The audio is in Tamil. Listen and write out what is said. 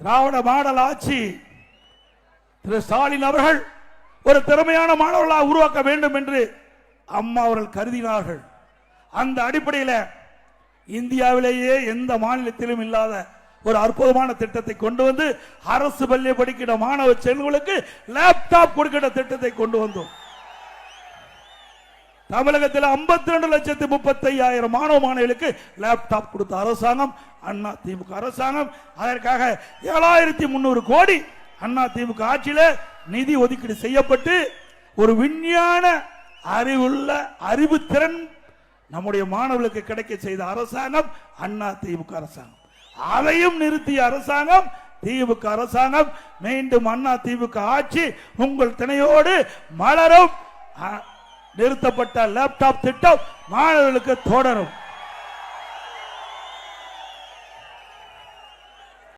திராவிட மாடல் ஆட்சி திரு ஸ்டாலின் அவர்கள் ஒரு திறமையான மாணவர்களாக உருவாக்க வேண்டும் என்று அம்மா அவர்கள் கருதினார்கள். அந்த அடிப்படையில் இந்தியாவிலேயே எந்த மாநிலத்திலும் இல்லாத ஒரு அற்புதமான திட்டத்தை கொண்டு வந்து அரசு பள்ளி படிக்கிற மாணவ செல்வங்களுக்கு லேப்டாப் கொடுக்கிற திட்டத்தை கொண்டு வந்தோம். தமிழகத்தில் 52,35,000 மாணவ மாணவிகளுக்கு லேப்டாப் கொடுத்த அரசாங்கம் அண்ணா திமுக அரசாங்கம். அதற்காக 7,300 கோடி அண்ணா திமுக ஆட்சியில் நிதி ஒதுக்கீடு செய்யப்பட்டு ஒரு விஞ்ஞான அறிவுள்ள அறிவு திறன் நம்முடைய மாணவர்களுக்கு கிடைக்க செய்த அரசாங்கம் அண்ணா திமுக அரசாங்கம். அதையும் நிறுத்திய அரசாங்கம் திமுக அரசாங்கம். மீண்டும் அண்ணா திமுக ஆட்சி உங்கள் துணையோடு மலரும். நிறுத்தப்பட்ட லேப்டாப் திட்டம் மாணவர்களுக்கு தொடரும்.